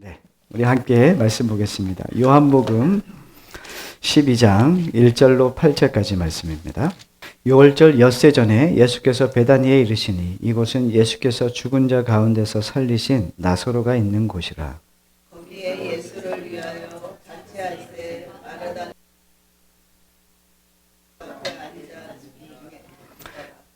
네, 우리 함께 말씀 보겠습니다. 요한복음 12장 1절로 8절까지 말씀입니다. 6월절 엿새 전에 예수께서 베다니에 이르시니 이곳은 예수께서 죽은 자 가운데서 살리신 나사로가 있는 곳이라. 거기에 예수를 위하여 잔치할 때 마르다는 옆에 앉아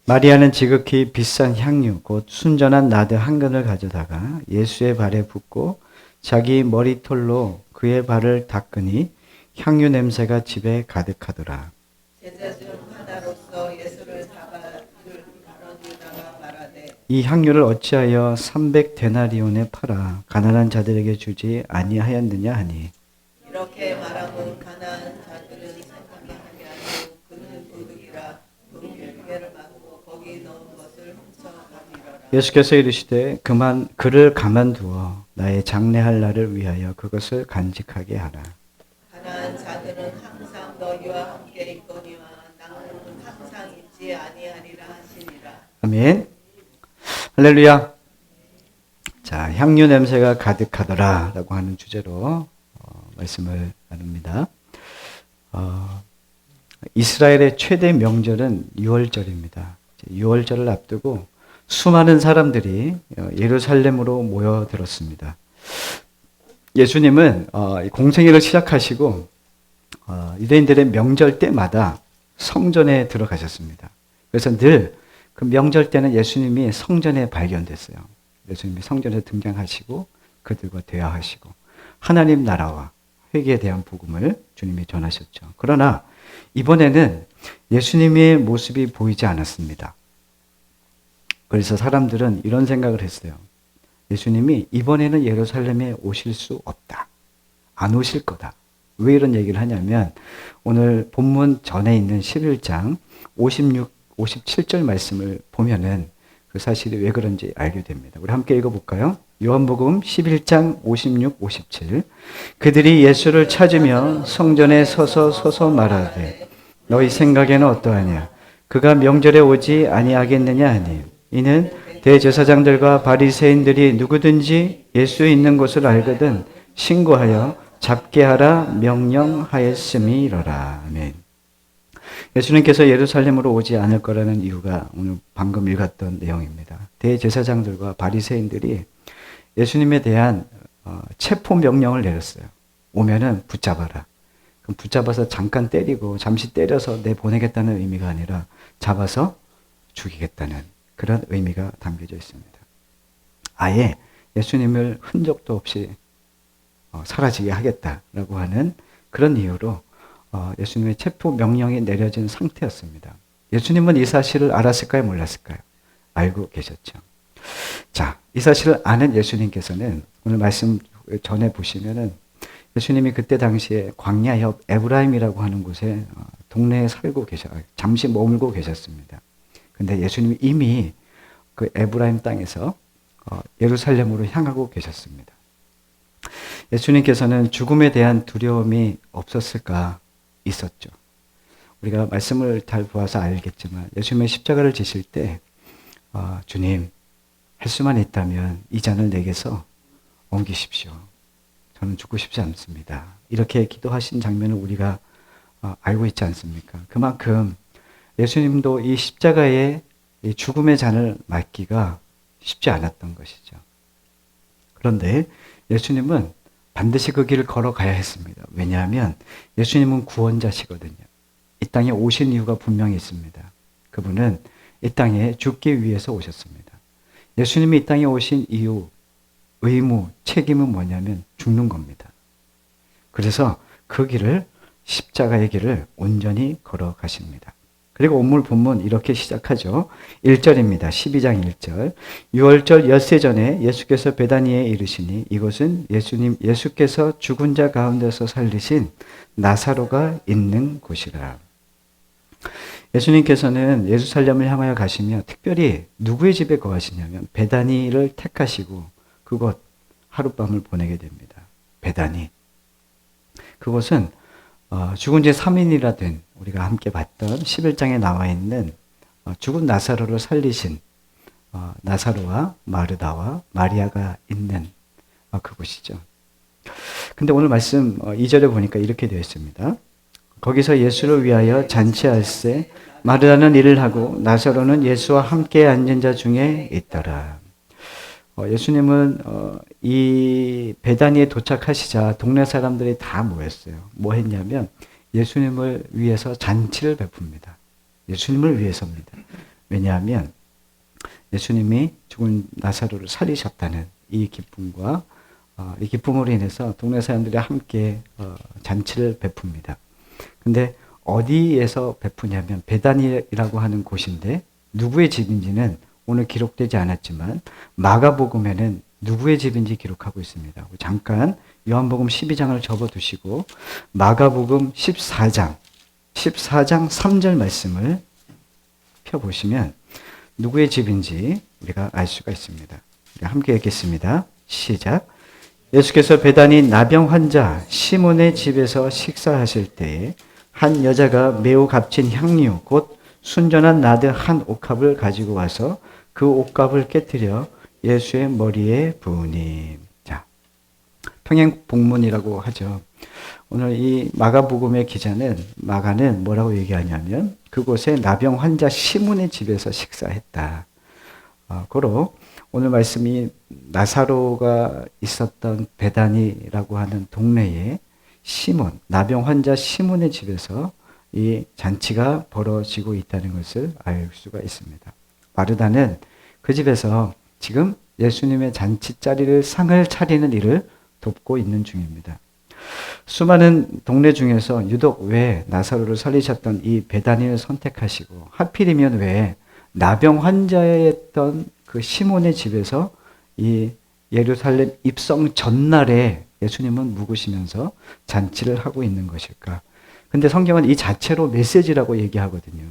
마리아는 지극히 비싼 향유 곧 순전한 나드 한 근을 가져다가 예수의 발에 붓고 자기 머리털로 그의 발을 닦으니 향유 냄새가 집에 가득하더라. 제자 중 하나로서 예수를 잡아 이를 가로주다가 말하되 이 향유를 어찌하여 300데나리온에 팔아 가난한 자들에게 주지 아니하였느냐 하니 이렇게 말하면 가난한 자들은 생각하게 하고 그는 도둑이라 돈길개를 맞고 거기 넣은 것을 훔쳐가리라. 예수께서 이르시되 그를 가만두어 나의 장례할 날을 위하여 그것을 간직하게 하라. 가난한 자들은 항상 너희와 함께 있거니와 나는 항상 있지 아니하리라 하시니라. 아멘. 할렐루야. 자, 향유 냄새가 가득하더라 라고 하는 주제로 말씀을 나눕니다. 이스라엘의 최대 명절은 유월절입니다. 유월절을 앞두고 수많은 사람들이 예루살렘으로 모여들었습니다. 예수님은 공생애를 시작하시고 유대인들의 명절 때마다 성전에 들어가셨습니다. 그래서 늘 그 명절 때는 예수님이 성전에 발견됐어요. 예수님이 성전에 등장하시고 그들과 대화하시고 하나님 나라와 회개에 대한 복음을 주님이 전하셨죠. 그러나 이번에는 예수님의 모습이 보이지 않았습니다. 그래서 사람들은 이런 생각을 했어요. 예수님이 이번에는 예루살렘에 오실 수 없다. 안 오실 거다. 왜 이런 얘기를 하냐면 오늘 본문 전에 있는 11장 57절 말씀을 보면은 그 사실이 왜 그런지 알게 됩니다. 우리 함께 읽어볼까요? 요한복음 11장 56, 57 그들이 예수를 찾으며 성전에 서서 말하되 너희 생각에는 어떠하냐? 그가 명절에 오지 아니하겠느냐 하니 이는 대제사장들과 바리새인들이 누구든지 예수 있는 곳을 알거든 신고하여 잡게 하라 명령하였음이로라. 아멘. 예수님께서 예루살렘으로 오지 않을 거라는 이유가 오늘 방금 읽었던 내용입니다. 대제사장들과 바리새인들이 예수님에 대한 체포 명령을 내렸어요. 오면은 붙잡아라. 그럼 붙잡아서 잠깐 때리고 잠시 때려서 내보내겠다는 의미가 아니라 잡아서 죽이겠다는 그런 의미가 담겨져 있습니다. 아예 예수님을 흔적도 없이 사라지게 하겠다라고 하는 그런 이유로 예수님의 체포 명령이 내려진 상태였습니다. 예수님은 이 사실을 알았을까요? 몰랐을까요? 알고 계셨죠. 자, 이 사실을 아는 예수님께서는 오늘 말씀 전에 보시면은 예수님이 그때 당시에 광야 옆 에브라임이라고 하는 곳에 동네에 잠시 머물고 계셨습니다. 근데 예수님이 이미 그 에브라임 땅에서 예루살렘으로 향하고 계셨습니다. 예수님께서는 죽음에 대한 두려움이 없었을까? 있었죠. 우리가 말씀을 잘 보아서 알겠지만 예수님의 십자가를 지실 때 주님 할 수만 있다면 이 잔을 내게서 옮기십시오. 저는 죽고 싶지 않습니다. 이렇게 기도하신 장면을 우리가 알고 있지 않습니까? 그만큼 예수님도 이 십자가의 이 죽음의 잔을 맡기가 쉽지 않았던 것이죠. 그런데 예수님은 반드시 그 길을 걸어가야 했습니다. 왜냐하면 예수님은 구원자시거든요. 이 땅에 오신 이유가 분명히 있습니다. 그분은 이 땅에 죽기 위해서 오셨습니다. 예수님이 이 땅에 오신 이유, 의무, 책임은 뭐냐면 죽는 겁니다. 그래서 그 길을 십자가의 길을 온전히 걸어가십니다. 그리고 오늘 본문 이렇게 시작하죠. 1절입니다. 12장 1절. 6월절 엿새 전에 예수께서 베다니에 이르시니 이곳은 예수께서 죽은 자 가운데서 살리신 나사로가 있는 곳이라. 예수님께서는 예루살렘을 향하여 가시며 특별히 누구의 집에 거하시냐면 베다니를 택하시고 그곳 하룻밤을 보내게 됩니다. 베다니. 그곳은 죽은 지 3일이나 된 우리가 함께 봤던 11장에 나와 있는 죽은 나사로를 살리신 나사로와 마르다와 마리아가 있는 그곳이죠. 근데 오늘 말씀 2절에 보니까 이렇게 되어 있습니다. 거기서 예수를 위하여 잔치할세 마르다는 일을 하고 나사로는 예수와 함께 앉은 자 중에 있더라. 예수님은 이 베다니에 도착하시자 동네 사람들이 다 모였어요. 뭐 했냐면 예수님을 위해서 잔치를 베풉니다. 예수님을 위해서입니다. 왜냐하면 예수님이 죽은 나사로를 살리셨다는 이 기쁨과 이 기쁨으로 인해서 동네 사람들이 함께 잔치를 베풉니다. 근데 어디에서 베푸냐면 베다니라고 하는 곳인데 누구의 집인지는 오늘 기록되지 않았지만 마가복음에는 누구의 집인지 기록하고 있습니다. 잠깐 요한복음 12장을 접어두시고 마가복음 14장 3절 말씀을 펴보시면 누구의 집인지 우리가 알 수가 있습니다. 우리 함께 읽겠습니다. 시작. 예수께서 베다니 나병 환자 시몬의 집에서 식사하실 때에 한 여자가 매우 값진 향유 곧 순전한 나드 한 옥합을 가지고 와서 그 옥합을 깨뜨려 예수의 머리에 부으니. 자, 평행복문이라고 하죠. 오늘 이 마가복음의 기자는 마가는 뭐라고 얘기하냐면 그곳에 나병 환자 시몬의 집에서 식사했다. 고로 오늘 말씀이 나사로가 있었던 베다니라고 하는 동네에 시몬, 나병 환자 시몬의 집에서 이 잔치가 벌어지고 있다는 것을 알 수가 있습니다. 마르다는 그 집에서 지금 예수님의 잔치 자리를 상을 차리는 일을 돕고 있는 중입니다. 수많은 동네 중에서 유독 왜 나사로를 살리셨던 이 베다니를 선택하시고 하필이면 왜 나병 환자였던 그 시몬의 집에서 이 예루살렘 입성 전날에 예수님은 묵으시면서 잔치를 하고 있는 것일까? 근데 성경은 이 자체로 메시지라고 얘기하거든요.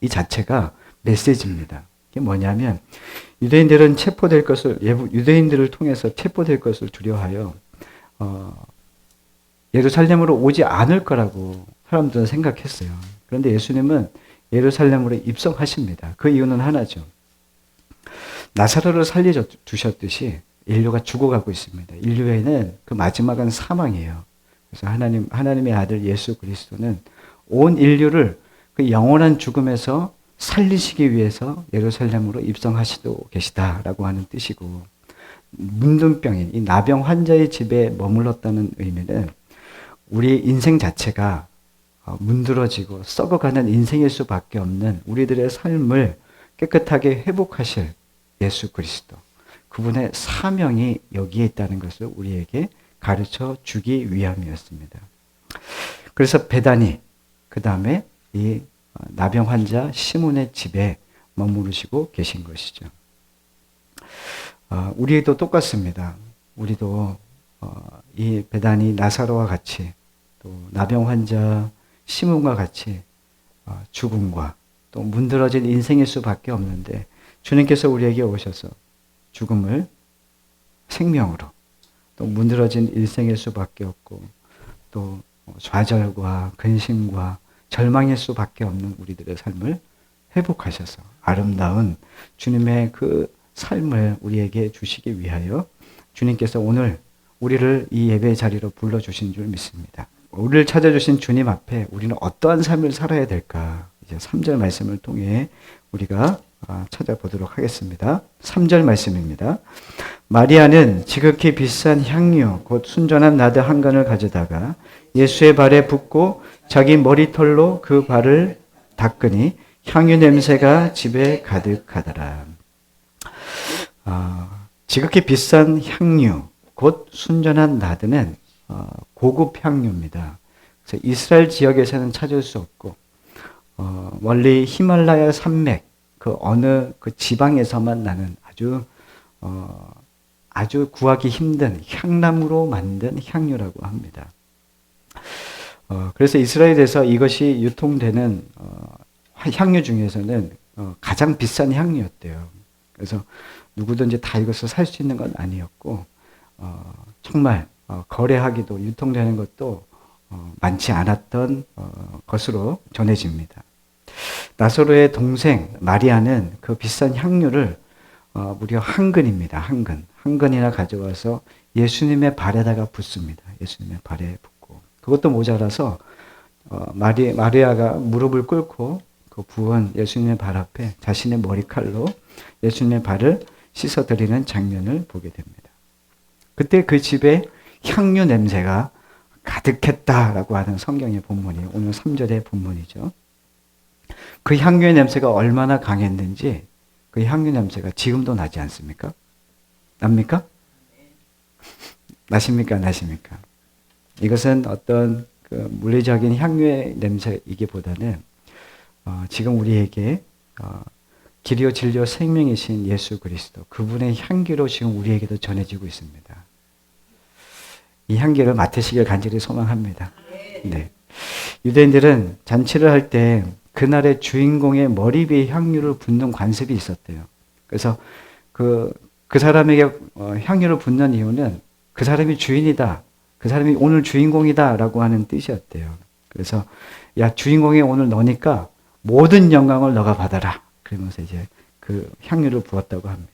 이 자체가 메시지입니다. 이게 뭐냐면 유대인들은 체포될 것을 유대인들을 통해서 체포될 것을 두려워하여 예루살렘으로 오지 않을 거라고 사람들은 생각했어요. 그런데 예수님은 예루살렘으로 입성하십니다. 그 이유는 하나죠. 나사로를 살려주셨듯이 인류가 죽어가고 있습니다. 인류에는 그 마지막은 사망이에요. 그래서 하나님의 아들 예수 그리스도는 온 인류를 그 영원한 죽음에서 살리시기 위해서 예루살렘으로 입성하시고 계시다라고 하는 뜻이고, 문둥병인 이 나병 환자의 집에 머물렀다는 의미는 우리 인생 자체가 문드러지고 썩어가는 인생일 수밖에 없는 우리들의 삶을 깨끗하게 회복하실 예수 그리스도, 그분의 사명이 여기에 있다는 것을 우리에게 가르쳐 주기 위함이었습니다. 그래서 베다니, 그 다음에 이 나병 환자 시몬의 집에 머무르시고 계신 것이죠. 우리도 똑같습니다. 우리도 이 베다니 나사로와 같이 또 나병 환자 시몬과 같이 죽음과 또 문드러진 인생일 수밖에 없는데 주님께서 우리에게 오셔서 죽음을 생명으로 또 문드러진 일생일 수밖에 없고 또 좌절과 근심과 절망일 수밖에 없는 우리들의 삶을 회복하셔서 아름다운 주님의 그 삶을 우리에게 주시기 위하여 주님께서 오늘 우리를 이 예배의 자리로 불러주신 줄 믿습니다. 우리를 찾아주신 주님 앞에 우리는 어떠한 삶을 살아야 될까? 이제 3절 말씀을 통해 우리가 찾아보도록 하겠습니다. 3절 말씀입니다. 마리아는 지극히 비싼 향유 곧 순전한 나드 한 간을 가져다가 예수의 발에 붓고 자기 머리털로 그 발을 닦으니 향유 냄새가 집에 가득하더라. 지극히 비싼 향유 곧 순전한 나드는 고급 향유입니다. 그래서 이스라엘 지역에서는 찾을 수 없고 멀리 히말라야 산맥 그 어느 그 지방에서만 나는 아주 구하기 힘든 향나무로 만든 향유라고 합니다. 그래서 이스라엘에서 이것이 유통되는 향유 중에서는 가장 비싼 향유였대요. 그래서 누구든지 다 이것을 살 수 있는 건 아니었고 정말 거래하기도 유통되는 것도 많지 않았던 것으로 전해집니다. 나사로의 동생 마리아는 그 비싼 향유를 무려 한 근입니다. 한 근이나 가져와서 예수님의 발에다가 붓습니다. 예수님의 발에 붓고. 그것도 모자라서 마리아가 무릎을 꿇고 그 부은 예수님의 발 앞에 자신의 머리칼로 예수님의 발을 씻어드리는 장면을 보게 됩니다. 그때 그 집에 향유 냄새가 가득했다라고 하는 성경의 본문이 오늘 3절의 본문이죠. 그 향유의 냄새가 얼마나 강했는지 그 향유 냄새가 지금도 나지 않습니까? 납니까? 나십니까? 나십니까? 이것은 어떤 그 물리적인 향유의 냄새이기보다는 지금 우리에게 길이요 진리요 생명이신 예수 그리스도 그분의 향기로 지금 우리에게도 전해지고 있습니다. 이 향기를 맡으시길 간절히 소망합니다. 네. 유대인들은 잔치를 할 때 그날의 주인공의 머리 위에 향유를 붓는 관습이 있었대요. 그래서 그 사람에게 향유를 붓는 이유는 그 사람이 주인이다. 그 사람이 오늘 주인공이다 라고 하는 뜻이었대요. 그래서 야 주인공이 오늘 너니까 모든 영광을 너가 받아라. 그러면서 이제 그 향유를 부었다고 합니다.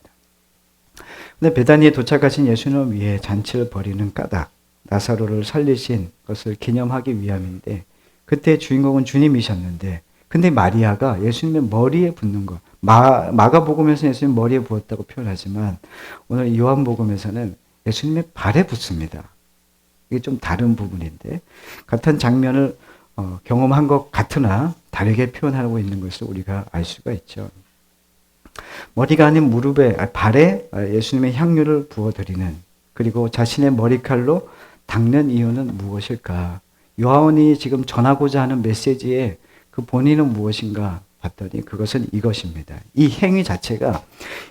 근데 베다니에 도착하신 예수님을 위해 잔치를 벌이는 까닭, 나사로를 살리신 것을 기념하기 위함인데 그때 주인공은 주님이셨는데 근데 마리아가 예수님의 머리에 붓는 것, 마가복음에서는 예수님 머리에 부었다고 표현하지만 오늘 요한복음에서는 예수님의 발에 붓습니다. 이게 좀 다른 부분인데 같은 장면을 경험한 것 같으나 다르게 표현하고 있는 것을 우리가 알 수가 있죠. 머리가 아닌 발에 예수님의 향유를 부어드리는 그리고 자신의 머리칼로 닦는 이유는 무엇일까? 요한이 지금 전하고자 하는 메시지의 그 본인은 무엇인가 봤더니 그것은 이것입니다. 이 행위 자체가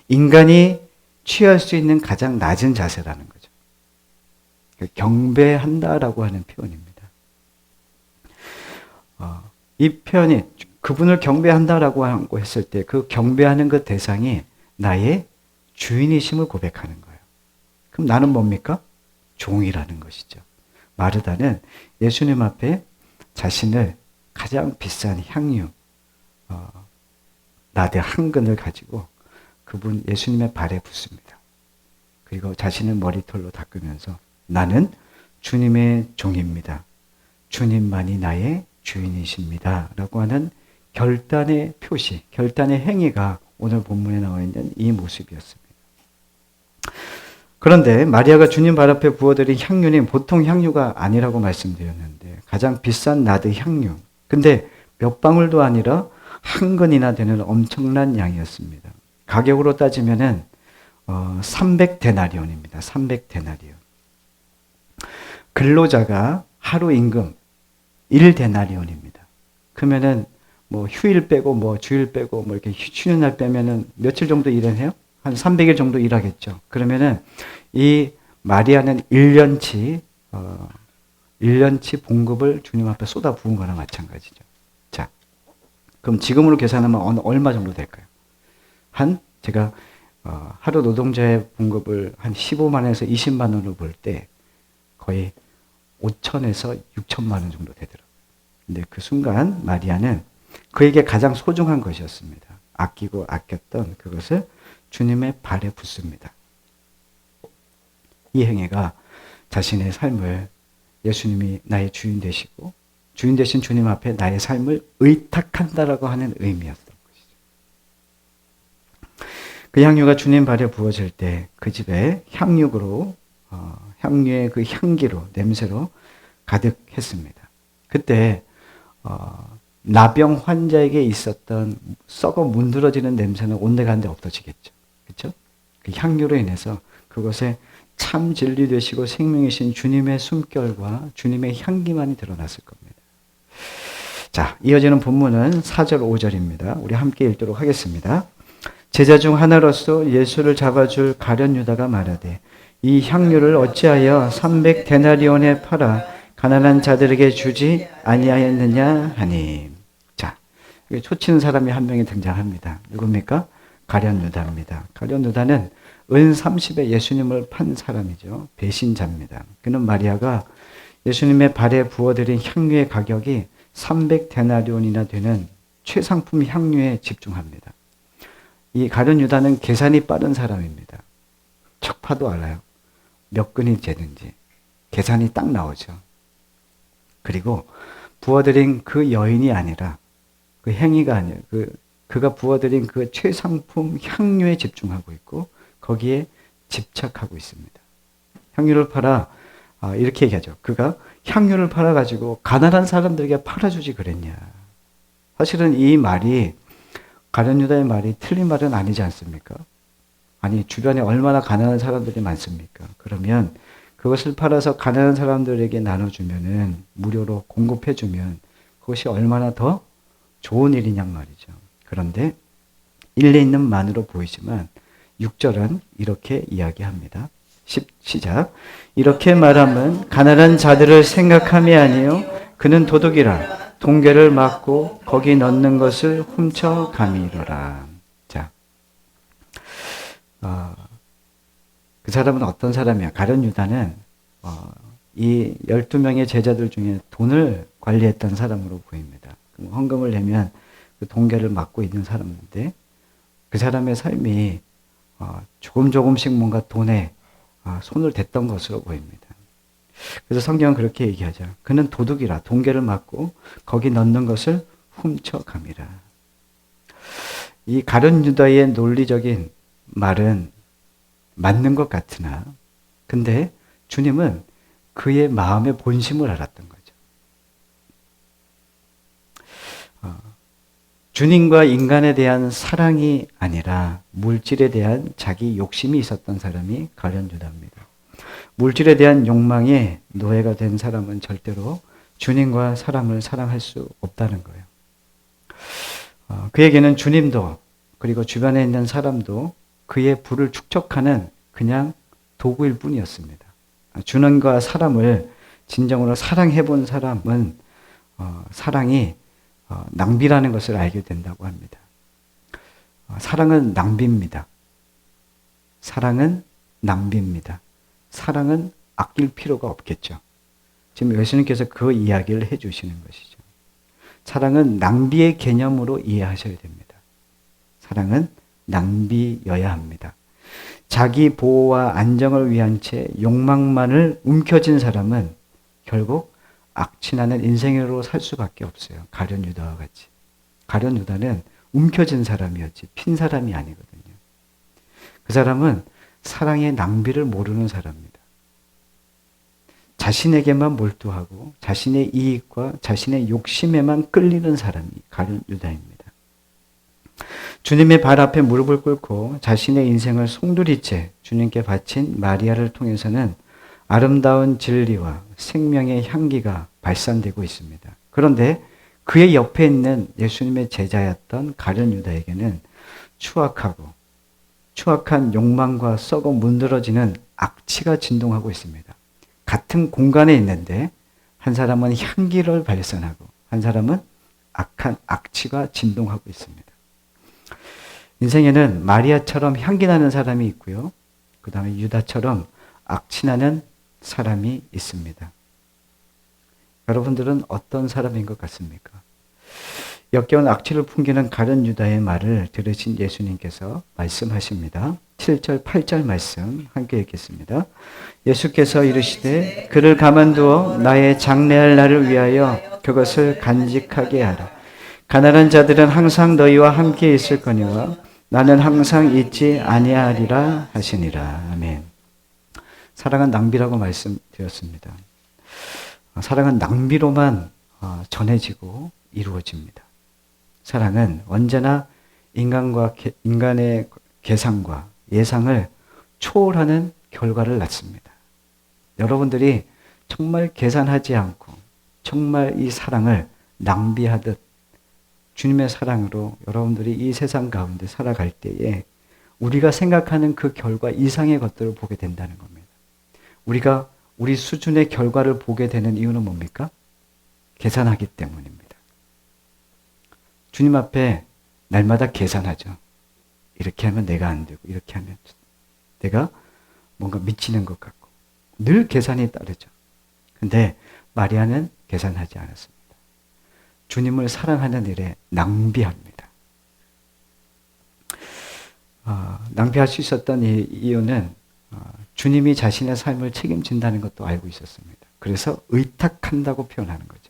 인간이 취할 수 있는 가장 낮은 자세라는 거죠. 경배한다라고 하는 표현입니다. 이 표현이 그분을 경배한다라고 했을 때 그 경배하는 그 대상이 나의 주인이심을 고백하는 거예요. 그럼 나는 뭡니까? 종이라는 것이죠. 마르다는 예수님 앞에 자신을 가장 비싼 향유, 나드 한 근을 가지고 그분 예수님의 발에 붓습니다. 그리고 자신의 머리털로 닦으면서 나는 주님의 종입니다. 주님만이 나의 주인이십니다. 라고 하는 결단의 표시, 결단의 행위가 오늘 본문에 나와 있는 이 모습이었습니다. 그런데 마리아가 주님 발 앞에 부어드린 향유는 보통 향유가 아니라고 말씀드렸는데 가장 비싼 나드 향유. 근데 몇 방울도 아니라 한 근이나 되는 엄청난 양이었습니다. 가격으로 따지면은 300데나리온입니다. 300데나리온. 근로자가 하루 임금 1데나리온입니다. 그러면은 뭐 휴일 빼고 뭐 주일 빼고 뭐 이렇게 쉬는 날 빼면은 며칠 정도 일해요? 한 300일 정도 일하겠죠. 그러면은 이 마리아는 1년치 봉급을 주님 앞에 쏟아 부은 거나 마찬가지죠. 자, 그럼 지금으로 계산하면 얼마 정도 될까요? 제가 하루 노동자의 봉급을 한 15만 원에서 20만 원으로 볼 때 거의 5천에서 6천만 원 정도 되더라고요. 근데 그 순간 마리아는 그에게 가장 소중한 것이었습니다. 아끼고 아꼈던 그것을 주님의 발에 붓습니다. 이 행위가 자신의 삶을 예수님이 나의 주인 되시고 주인 되신 주님 앞에 나의 삶을 의탁한다라고 하는 의미였던 것이죠. 그 향유가 주님 발에 부어질 때 그 집에 향유의 그 향기로 냄새로 가득했습니다. 그때 나병 환자에게 있었던 썩어 문드러지는 냄새는 온데간데 없어지겠죠. 그렇죠? 그 향유로 인해서 그것에 참 진리 되시고 생명이신 주님의 숨결과 주님의 향기만이 드러났을 겁니다. 자, 이어지는 본문은 4절 5절입니다. 우리 함께 읽도록 하겠습니다. 제자 중 하나로서 예수를 잡아줄 가룟 유다가 말하되 이 향유를 어찌하여 300데나리온에 팔아 가난한 자들에게 주지 아니하였느냐 하니. 자, 초치는 사람이 한 명이 등장합니다. 누굽니까? 가룟 유다입니다. 가룟 유다는 은 30에 예수님을 판 사람이죠. 배신자입니다. 그는 마리아가 예수님의 발에 부어드린 향유의 가격이 300데나리온이나 되는 최상품 향유에 집중합니다. 이 가룟 유다는 계산이 빠른 사람입니다. 척 파도 알아요. 몇 근이 되는지 계산이 딱 나오죠. 그리고 부어드린 그 여인이 아니라 그 행위가 아니라 그가 부어드린 그 최상품 향유에 집중하고 있고 거기에 집착하고 있습니다. 향유를 팔아 이렇게 얘기하죠. 그가 향유를 팔아가지고 가난한 사람들에게 팔아주지 그랬냐. 사실은 이 말이 가룟 유다의 말이 틀린 말은 아니지 않습니까? 아니 주변에 얼마나 가난한 사람들이 많습니까? 그러면 그것을 팔아서 가난한 사람들에게 나눠주면은 무료로 공급해주면 그것이 얼마나 더 좋은 일이냔 말이죠. 그런데 일리 있는 만으로 보이지만 6절은 이렇게 이야기합니다. 시작. 이렇게 말하면 가난한 자들을 생각함이 아니요 그는 도둑이라 동괴를 막고 거기 넣는 것을 훔쳐가미로라. 자, 그 사람은 어떤 사람이야? 가룟 유다는 이 12명의 제자들 중에 돈을 관리했던 사람으로 보입니다. 헌금을 내면 그 동괴를 막고 있는 사람인데 그 사람의 삶이 조금씩 뭔가 돈에 손을 댔던 것으로 보입니다. 그래서 성경은 그렇게 얘기하죠. 그는 도둑이라 동괴를 막고 거기 넣는 것을 훔쳐감이라. 이 가룟 유다의 논리적인 말은 맞는 것 같으나 근데 주님은 그의 마음의 본심을 알았던 거죠. 주님과 인간에 대한 사랑이 아니라 물질에 대한 자기 욕심이 있었던 사람이 가룟 유다입니다. 물질에 대한 욕망에 노예가 된 사람은 절대로 주님과 사람을 사랑할 수 없다는 거예요. 그에게는 주님도 그리고 주변에 있는 사람도 그의 부를 축적하는 그냥 도구일 뿐이었습니다. 주님과 사람을 진정으로 사랑해 본 사람은 사랑이 낭비라는 것을 알게 된다고 합니다. 사랑은 낭비입니다. 사랑은 낭비입니다. 사랑은 아낄 필요가 없겠죠. 지금 예수님께서 그 이야기를 해주시는 것이죠. 사랑은 낭비의 개념으로 이해하셔야 됩니다. 사랑은 낭비여야 합니다. 자기 보호와 안정을 위한 채 욕망만을 움켜쥔 사람은 결국 악취나는 인생으로 살 수밖에 없어요. 가룟 유다와 같이. 가룟 유다는 움켜쥔 사람이었지 핀 사람이 아니거든요. 그 사람은 사랑의 낭비를 모르는 사람입니다. 자신에게만 몰두하고 자신의 이익과 자신의 욕심에만 끌리는 사람이 가룟 유다입니다. 주님의 발 앞에 무릎을 꿇고 자신의 인생을 송두리째 주님께 바친 마리아를 통해서는 아름다운 진리와 생명의 향기가 발산되고 있습니다. 그런데 그의 옆에 있는 예수님의 제자였던 가룟 유다에게는 추악한 욕망과 썩어 문드러지는 악취가 진동하고 있습니다. 같은 공간에 있는데 한 사람은 향기를 발산하고 한 사람은 악한 악취가 진동하고 있습니다. 인생에는 마리아처럼 향기 나는 사람이 있고요. 그 다음에 유다처럼 악취 나는 사람이 있습니다. 여러분들은 어떤 사람인 것 같습니까? 역겨운 악취를 풍기는 가룟 유다의 말을 들으신 예수님께서 말씀하십니다. 7절, 8절 말씀 함께 읽겠습니다. 예수께서 이르시되 그를 가만두어 나의 장래할 날을 위하여 그것을 간직하게 하라. 가난한 자들은 항상 너희와 함께 있을 거니와 나는 항상 잊지 아니하리라 하시니라. 아멘. 사랑은 낭비라고 말씀드렸습니다. 사랑은 낭비로만 전해지고 이루어집니다. 사랑은 언제나 인간의 계산과 예상을 초월하는 결과를 낳습니다. 여러분들이 정말 계산하지 않고 정말 이 사랑을 낭비하듯 주님의 사랑으로 여러분들이 이 세상 가운데 살아갈 때에 우리가 생각하는 그 결과 이상의 것들을 보게 된다는 겁니다. 우리가 우리 수준의 결과를 보게 되는 이유는 뭡니까? 계산하기 때문입니다. 주님 앞에 날마다 계산하죠. 이렇게 하면 내가 안 되고 이렇게 하면 내가 뭔가 미치는 것 같고 늘 계산이 따르죠. 근데 마리아는 계산하지 않았습니다. 주님을 사랑하는 일에 낭비합니다. 낭비할 수 있었던 이유는 주님이 자신의 삶을 책임진다는 것도 알고 있었습니다. 그래서 의탁한다고 표현하는 거죠.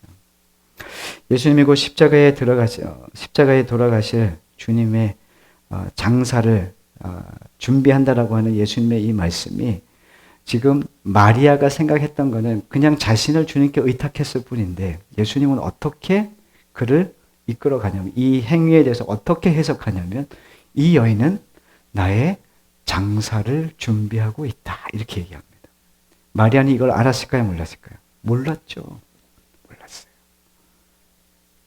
예수님이 곧 십자가에 돌아가실 주님의 장사를 준비한다라고 하는 예수님의 이 말씀이 지금 마리아가 생각했던 거는 그냥 자신을 주님께 의탁했을 뿐인데 예수님은 어떻게 그를 이끌어가냐면 이 행위에 대해서 어떻게 해석하냐면 이 여인은 나의 장사를 준비하고 있다 이렇게 얘기합니다. 마리아는 이걸 알았을까요? 몰랐을까요? 몰랐죠.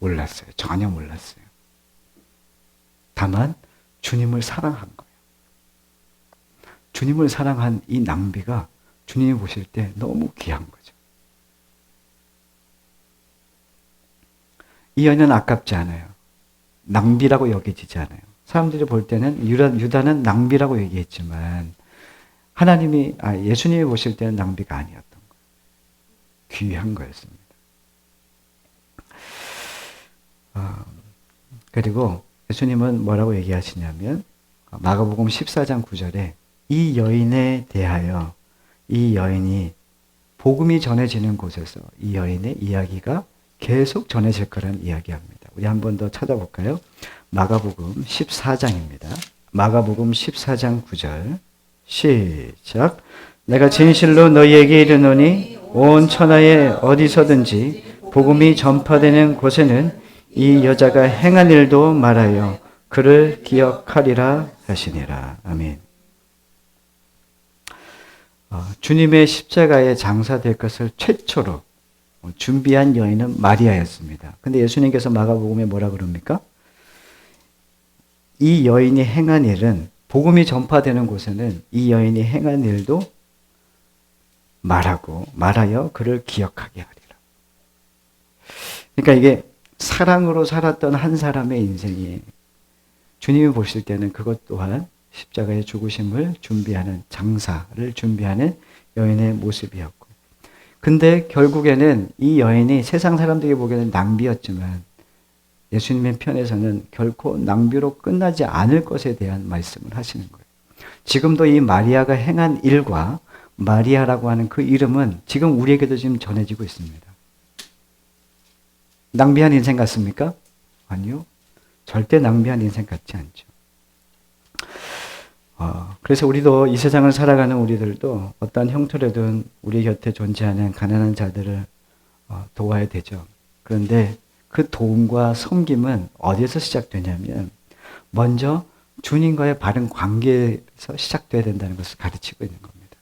몰랐어요. 전혀 몰랐어요. 다만 주님을 사랑한 거예요. 주님을 사랑한 이 낭비가 주님이 보실 때 너무 귀한 거죠. 이 여인은 아깝지 않아요. 낭비라고 여겨지지 않아요. 사람들이 볼 때는 유다는 낭비라고 얘기했지만 예수님이 보실 때는 낭비가 아니었던 거예요. 귀한 거였습니다. 그리고 예수님은 뭐라고 얘기하시냐면 마가복음 14장 9절에 이 여인에 대하여 이 여인이 복음이 전해지는 곳에서 이 여인의 이야기가 계속 전해질 거라는 이야기합니다. 우리 한 번 더 찾아볼까요? 마가복음 14장입니다. 마가복음 14장 9절 시작. 내가 진실로 너희에게 이르노니 온 천하에 어디서든지 복음이 전파되는 곳에는 이 여자가 행한 일도 말하여 그를 기억하리라 하시니라. 아멘. 주님의 십자가에 장사될 것을 최초로 준비한 여인은 마리아였습니다. 근데 예수님께서 마가복음에 뭐라 그럽니까? 이 여인이 행한 일은 복음이 전파되는 곳에는 이 여인이 행한 일도 말하여 그를 기억하게 하리라. 그러니까 이게 사랑으로 살았던 한 사람의 인생이 주님이 보실 때는 그것 또한 십자가의 죽으심을 준비하는 장사를 준비하는 여인의 모습이었고 근데 결국에는 이 여인이 세상 사람들이 보기에는 낭비였지만 예수님의 편에서는 결코 낭비로 끝나지 않을 것에 대한 말씀을 하시는 거예요. 지금도 이 마리아가 행한 일과 마리아라고 하는 그 이름은 지금 우리에게도 지금 전해지고 있습니다. 낭비한 인생 같습니까? 아니요. 절대 낭비한 인생 같지 않죠. 그래서 우리도 이 세상을 살아가는 우리들도 어떤 형태로든 우리 곁에 존재하는 가난한 자들을 도와야 되죠. 그런데 그 도움과 섬김은 어디에서 시작되냐면 먼저 주님과의 바른 관계에서 시작돼야 된다는 것을 가르치고 있는 겁니다.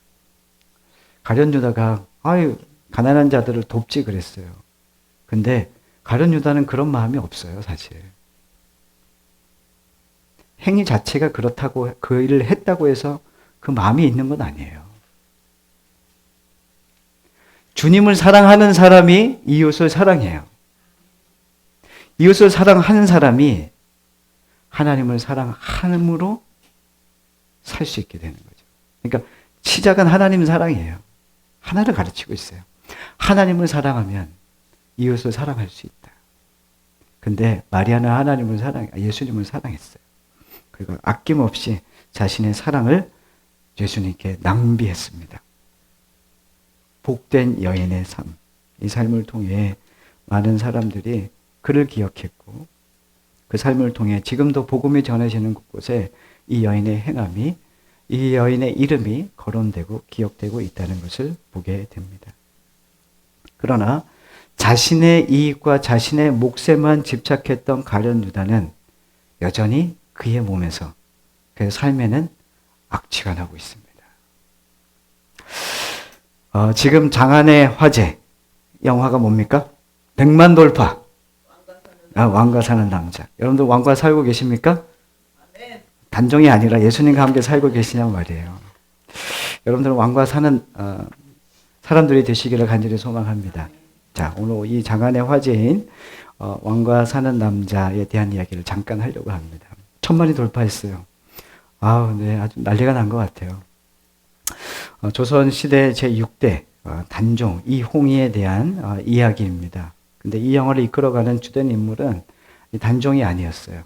가룟 유다가 가난한 자들을 돕지 그랬어요. 근데 가룟 유다는 그런 마음이 없어요, 사실. 행위 자체가 그렇다고 그 일을 했다고 해서 그 마음이 있는 건 아니에요. 주님을 사랑하는 사람이 이웃을 사랑해요. 이웃을 사랑하는 사람이 하나님을 사랑함으로 살 수 있게 되는 거죠. 그러니까 시작은 하나님 사랑이에요. 하나를 가르치고 있어요. 하나님을 사랑하면 이웃을 사랑할 수 있다. 근데 마리아는 예수님을 사랑했어요. 그리고 아낌없이 자신의 사랑을 예수님께 낭비했습니다. 복된 여인의 삶, 이 삶을 통해 많은 사람들이 그를 기억했고 그 삶을 통해 지금도 복음이 전해지는 곳곳에 이 여인의 행함이 이 여인의 이름이 거론되고 기억되고 있다는 것을 보게 됩니다. 그러나 자신의 이익과 자신의 몫에만 집착했던 가룟 유다는 여전히 그의 몸에서 그의 삶에는 악취가 나고 있습니다. 지금 장안의 화제 영화가 뭡니까? 100만 돌파. 왕과 사는 남자. 여러분들 왕과 살고 계십니까? 단종이 아니라 예수님과 함께 살고 계시냐고 말이에요. 여러분들은 왕과 사는 사람들이 되시기를 간절히 소망합니다. 자, 오늘 이 장안의 화제인 왕과 사는 남자에 대한 이야기를 잠깐 하려고 합니다. 1000만이 돌파했어요. 네, 아주 난리가 난 것 같아요. 조선시대 제6대 단종 이홍희에 대한 이야기입니다. 근데 이 영화를 이끌어가는 주된 인물은 단종이 아니었어요.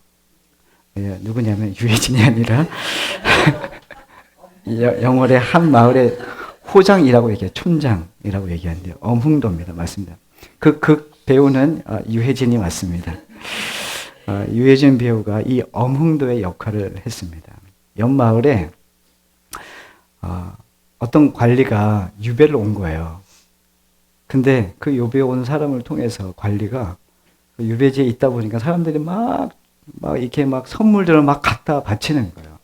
누구냐면 유해진이 아니라 영월의 한 마을의 호장이라고 얘기해요. 촌장이라고 얘기하는데요. 엄흥도입니다. 맞습니다. 그 배우는 유해진이 맞습니다. 유해진 배우가 이 엄흥도의 역할을 했습니다. 옆 마을에 어떤 관리가 유배를 온 거예요. 근데 그 유배 온 사람을 통해서 관리가 그 유배지에 있다 보니까 사람들이 막 이렇게 막 선물들을 막 갖다 바치는 거예요.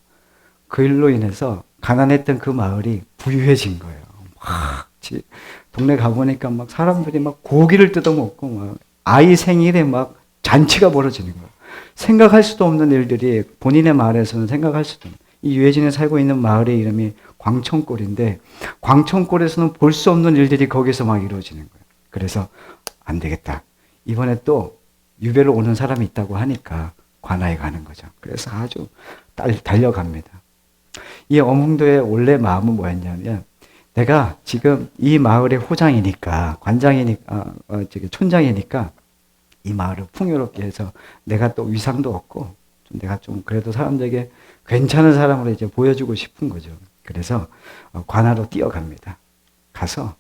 그 일로 인해서 가난했던 그 마을이 부유해진 거예요. 막 동네 가보니까 막 사람들이 막 고기를 뜯어먹고 막 아이 생일에 막 잔치가 벌어지는 거예요. 생각할 수도 없는 일들이 본인의 마을에서는 생각할 수도 없는. 이 유해진이 살고 있는 마을의 이름이 광천골인데 광천골에서는 볼 수 없는 일들이 거기서 막 이루어지는 거예요. 그래서 안 되겠다. 이번에 또 유배를 오는 사람이 있다고 하니까 관아에 가는 거죠. 그래서 아주 달려갑니다. 이 엄흥도의 원래 마음은 뭐였냐면 내가 지금 이 마을의 호장이니까 관장이니까 촌장이니까 이 마을을 풍요롭게 해서 내가 또 위상도 얻고 내가 좀 그래도 사람들에게 괜찮은 사람으로 이제 보여주고 싶은 거죠. 그래서 관아로 뛰어갑니다. 가서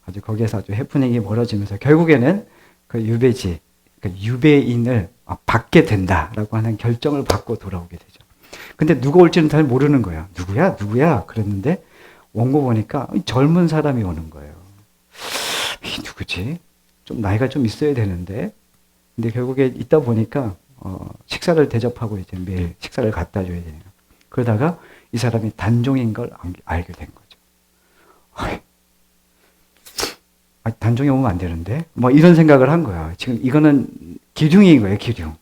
아주 거기에서 아주 해프닝이 벌어지면서 결국에는 그 유배지, 그 유배인을 받게 된다라고 하는 결정을 받고 돌아오게 되죠. 근데 누가 올지는 잘 모르는 거야. 누구야? 그랬는데 원고 보니까 젊은 사람이 오는 거예요. 이 누구지? 좀 나이가 좀 있어야 되는데. 근데 결국에 있다 보니까 식사를 대접하고 이제 매일 식사를 갖다 줘야 되니까. 그러다가 이 사람이 단종인 걸 알게 된 거죠. 단종이 오면 안 되는데? 뭐 이런 생각을 한 거야. 지금 이거는 기륭인 거예요, 기륭.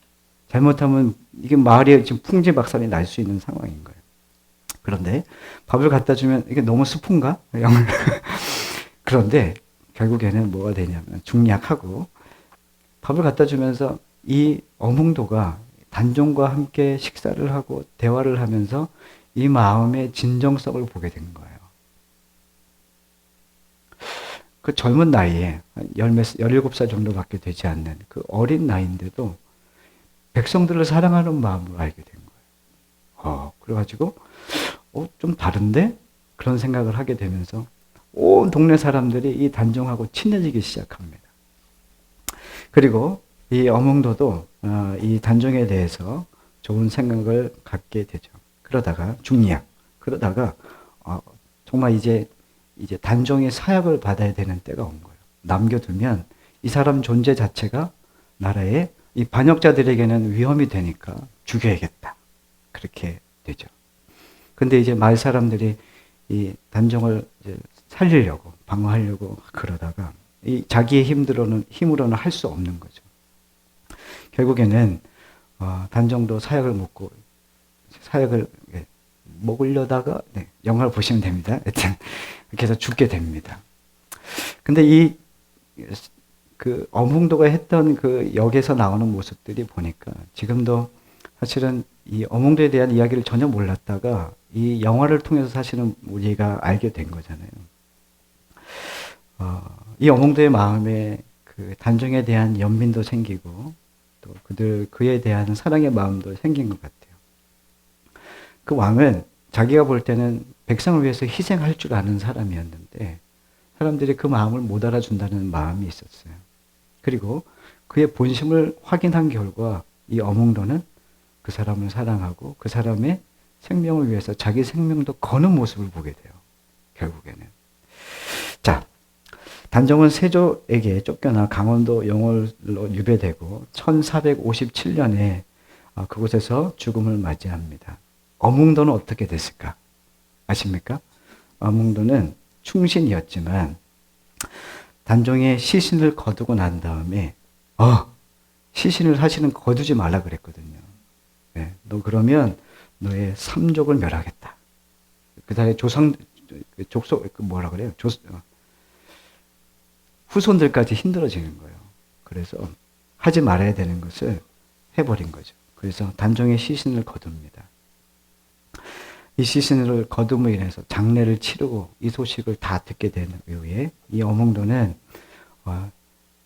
잘못하면 이게 마을에 지금 풍지박산이 날 수 있는 상황인 거예요. 그런데 밥을 갖다 주면 이게 너무 스푼가? 그런데 결국에는 뭐가 되냐면 중약하고 밥을 갖다 주면서 이 엄흥도가 단종과 함께 식사를 하고 대화를 하면서 이 마음의 진정성을 보게 된 거예요. 그 젊은 나이에 17살 정도밖에 되지 않는 그 어린 나이인데도 백성들을 사랑하는 마음을 알게 된 거예요. 그래가지고 좀 다른데? 그런 생각을 하게 되면서 온 동네 사람들이 이 단종하고 친해지기 시작합니다. 그리고 이 엄흥도도 이 단종에 대해서 좋은 생각을 갖게 되죠. 그러다가 중리학, 그러다가 정말 이제 단종의 사약을 받아야 되는 때가 온 거예요. 남겨두면 이 사람 존재 자체가 나라의 이 반역자들에게는 위험이 되니까 죽여야겠다. 그렇게 되죠. 근데 이제 마을 사람들이 이 단종을 이제 살리려고, 방어하려고 그러다가 이 자기의 힘으로는 할 수 없는 거죠. 결국에는 단종도 사약을 먹으려다가 영화를 보시면 됩니다. 하여튼 그렇게 해서 죽게 됩니다. 근데 그 엄흥도가 했던 그 역에서 나오는 모습들이 보니까 지금도 사실은 이 엄흥도에 대한 이야기를 전혀 몰랐다가 이 영화를 통해서 사실은 우리가 알게 된 거잖아요. 이 엄흥도의 마음에 그 단종에 대한 연민도 생기고 또 그에 대한 사랑의 마음도 생긴 것 같아요. 그 왕은 자기가 볼 때는 백성을 위해서 희생할 줄 아는 사람이었는데 사람들이 그 마음을 못 알아준다는 마음이 있었어요. 그리고 그의 본심을 확인한 결과 이 엄흥도는 그 사람을 사랑하고 그 사람의 생명을 위해서 자기 생명도 거는 모습을 보게 돼요. 결국에는. 자, 단종은 세조에게 쫓겨나 강원도 영월로 유배되고 1457년에 그곳에서 죽음을 맞이합니다. 엄흥도는 어떻게 됐을까? 아십니까? 엄흥도는 충신이었지만 단종의 시신을 거두고 난 다음에 시신을 사실은 거두지 말라 그랬거든요. 네, 너 그러면 너의 삼족을 멸하겠다. 그다음에 뭐라 그래요? 후손들까지 힘들어지는 거예요. 그래서 하지 말아야 되는 것을 해버린 거죠. 그래서 단종의 시신을 거둡니다. 이 시신을 거둠으로 인해서 장례를 치르고 이 소식을 다 듣게 된 이후에 이 엄흥도는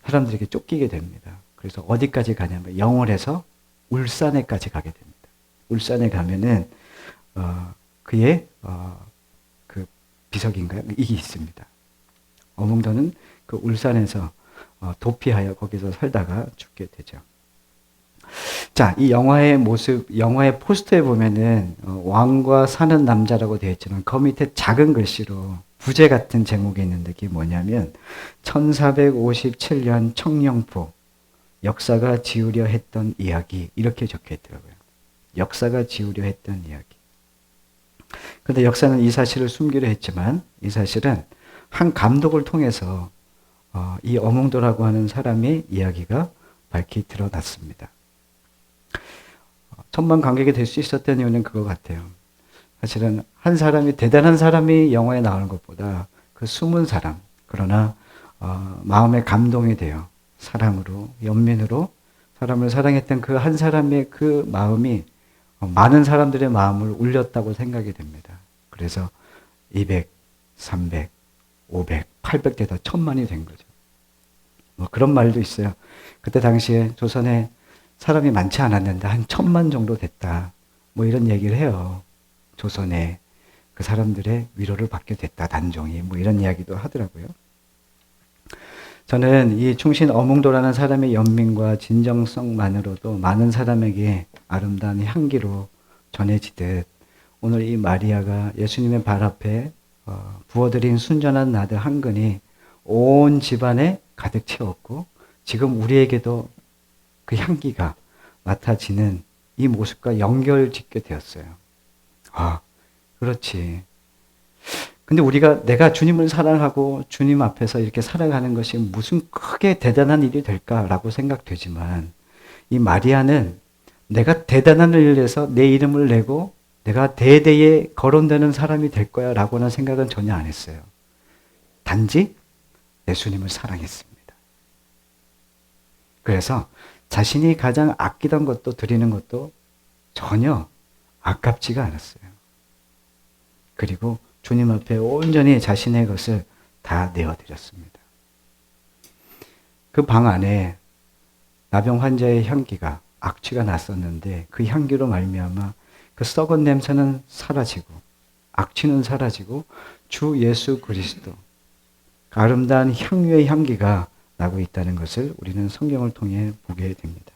사람들에게 쫓기게 됩니다. 그래서 어디까지 가냐면 영월에서 울산에까지 가게 됩니다. 울산에 가면은 그의 비석인가요? 이게 있습니다. 어몽도는 그 울산에서 도피하여 거기서 살다가 죽게 되죠. 자, 이 영화의 모습, 영화의 포스터에 보면은 왕과 사는 남자라고 되어 있지만 그 밑에 작은 글씨로 부제 같은 제목이 있는데 그게 뭐냐면 1457년 청령포 역사가 지으려 했던 이야기 이렇게 적혀 있더라고요. 역사가 지으려 했던 이야기. 그런데 역사는 이 사실을 숨기려 했지만 이 사실은 한 감독을 통해서 이 어몽도라고 하는 사람의 이야기가 밝히 드러났습니다. 천만 관객이 될 수 있었던 이유는 그거 같아요. 사실은 한 사람이 대단한 사람이 영화에 나오는 것보다 그 숨은 사람 그러나 마음에 감동이 되어 사랑으로 연민으로 사람을 사랑했던 그 한 사람의 그 마음이 많은 사람들의 마음을 울렸다고 생각이 됩니다. 그래서 200, 300, 500, 800대다 1000만이 된 거죠. 뭐 그런 말도 있어요. 그때 당시에 조선에 사람이 많지 않았는데 한 1000만 정도 됐다. 뭐 이런 얘기를 해요. 조선에 그 사람들의 위로를 받게 됐다. 단종이 뭐 이런 이야기도 하더라고요. 저는 이 충신 어몽도라는 사람의 연민과 진정성만으로도 많은 사람에게 아름다운 향기로 전해지듯 오늘 이 마리아가 예수님의 발 앞에 부어드린 순전한 나드 한 근이 온 집안에 가득 채웠고 지금 우리에게도 그 향기가 맡아지는 이 모습과 연결짓게 되었어요. 아, 그렇지. 근데 우리가 내가 주님을 사랑하고 주님 앞에서 이렇게 살아가는 것이 무슨 크게 대단한 일이 될까라고 생각되지만 이 마리아는 내가 대단한 일을 해서 내 이름을 내고 내가 대대에 거론되는 사람이 될 거야 라고는 생각은 전혀 안 했어요. 단지 예수님을 사랑했습니다. 그래서 자신이 가장 아끼던 것도 드리는 것도 전혀 아깝지가 않았어요. 그리고 주님 앞에 온전히 자신의 것을 다 내어드렸습니다. 그 방 안에 나병 환자의 향기가 악취가 났었는데 그 향기로 말미암아 그 썩은 냄새는 사라지고 악취는 사라지고 주 예수 그리스도 그 아름다운 향유의 향기가 나고 있다는 것을 우리는 성경을 통해 보게 됩니다.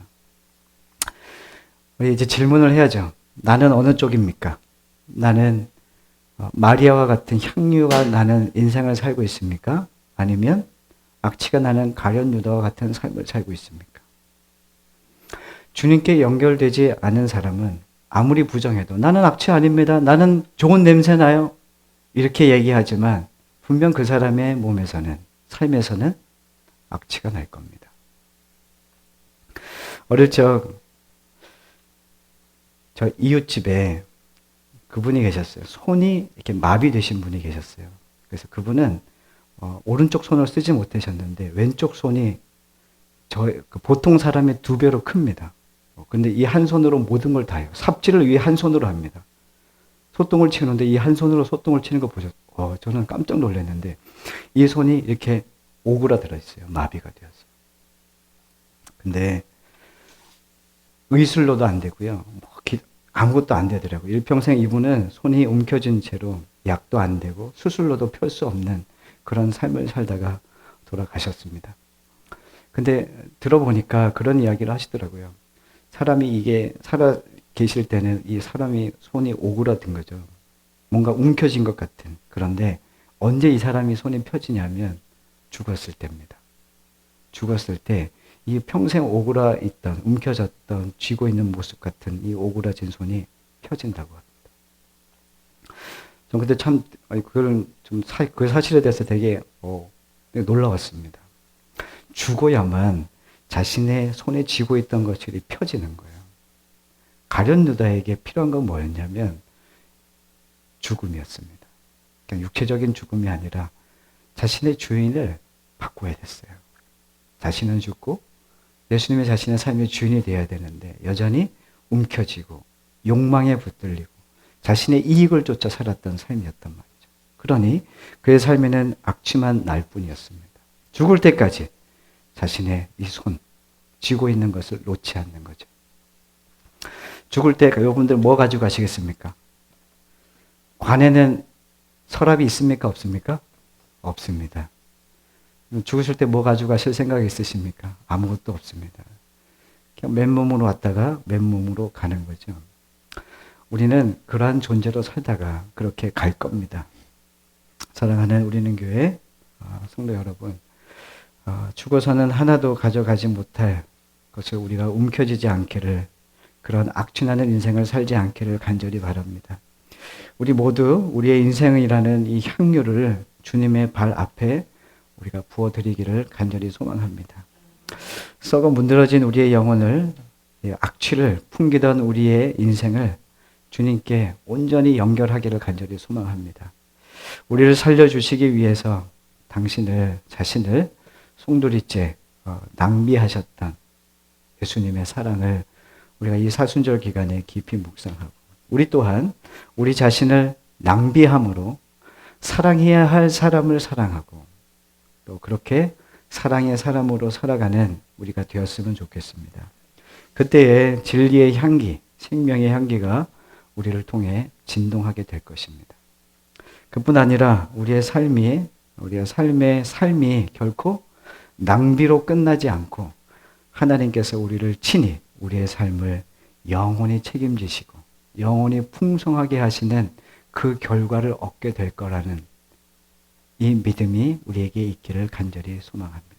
우리 이제 질문을 해야죠. 나는 어느 쪽입니까? 나는 마리아와 같은 향유가 나는 인생을 살고 있습니까? 아니면 악취가 나는 가룟 유다와 같은 삶을 살고 있습니까? 주님께 연결되지 않은 사람은 아무리 부정해도 나는 악취 아닙니다. 나는 좋은 냄새 나요. 이렇게 얘기하지만 분명 그 사람의 몸에서는 삶에서는 악취가 날 겁니다. 어릴 적 저 이웃집에 그분이 계셨어요. 손이 이렇게 마비되신 분이 계셨어요. 그래서 그분은 오른쪽 손을 쓰지 못하셨는데 왼쪽 손이 보통 사람의 2배로 큽니다. 근데 이 한 손으로 모든 걸 다 해요. 삽질을 이 한 손으로 합니다. 소똥을 치우는데 이 한 손으로 소똥을 치는 거 보셨어요? 저는 깜짝 놀랐는데 이 손이 이렇게 오그라들어 있어요. 마비가 되었어요. 근데 의술로도 안 되고요. 아무것도 안 되더라고요. 일평생 이분은 손이 움켜진 채로 약도 안 되고 수술로도 펼 수 없는 그런 삶을 살다가 돌아가셨습니다. 근데 들어보니까 그런 이야기를 하시더라고요. 사람이 이게 살아 계실 때는 이 사람이 손이 오그라든 거죠. 뭔가 움켜진 것 같은. 그런데 언제 이 사람이 손이 펴지냐면 죽었을 때입니다. 죽었을 때 이 평생 오그라 있던, 움켜졌던, 쥐고 있는 모습 같은 이 오그라진 손이 펴진다고 합니다. 전 그때 참, 그 사실에 대해서 되게 놀라웠습니다. 죽어야만 자신의 손에 쥐고 있던 것들이 펴지는 거예요. 가룟 유다에게 필요한 건 뭐였냐면 죽음이었습니다. 그러니까 육체적인 죽음이 아니라 자신의 주인을 바꿔야 됐어요. 자신은 죽고 예수님의 자신의 삶의 주인이 되어야 되는데 여전히 움켜쥐고 욕망에 붙들리고 자신의 이익을 쫓아 살았던 삶이었단 말이죠. 그러니 그의 삶에는 악취만 날 뿐이었습니다. 죽을 때까지 자신의 이 손, 쥐고 있는 것을 놓지 않는 거죠. 죽을 때 여러분들 뭐 가지고 가시겠습니까? 관에는 서랍이 있습니까? 없습니까? 없습니다. 죽으실 때 뭐 가져가실 생각 있으십니까? 아무것도 없습니다. 그냥 맨몸으로 왔다가 맨몸으로 가는 거죠. 우리는 그러한 존재로 살다가 그렇게 갈 겁니다. 사랑하는 우리는 교회 성도 여러분, 죽어서는 하나도 가져가지 못할 것을 우리가 움켜쥐지 않기를, 그런 악취나는 인생을 살지 않기를 간절히 바랍니다. 우리 모두 우리의 인생이라는 이 향유를 주님의 발 앞에 우리가 부어드리기를 간절히 소망합니다. 썩어 문드러진 우리의 영혼을, 악취를 풍기던 우리의 인생을 주님께 온전히 연결하기를 간절히 소망합니다. 우리를 살려주시기 위해서 당신을, 자신을 송두리째 낭비하셨던 예수님의 사랑을 우리가 이 사순절 기간에 깊이 묵상하고, 우리 또한 우리 자신을 낭비함으로 사랑해야 할 사람을 사랑하고 또 그렇게 사랑의 사람으로 살아가는 우리가 되었으면 좋겠습니다. 그때에 진리의 향기, 생명의 향기가 우리를 통해 진동하게 될 것입니다. 그뿐 아니라 우리의 삶의 삶이 결코 낭비로 끝나지 않고 하나님께서 우리를 친히 우리의 삶을 영원히 책임지시고 영원히 풍성하게 하시는 그 결과를 얻게 될 거라는 이 믿음이 우리에게 있기를 간절히 소망합니다.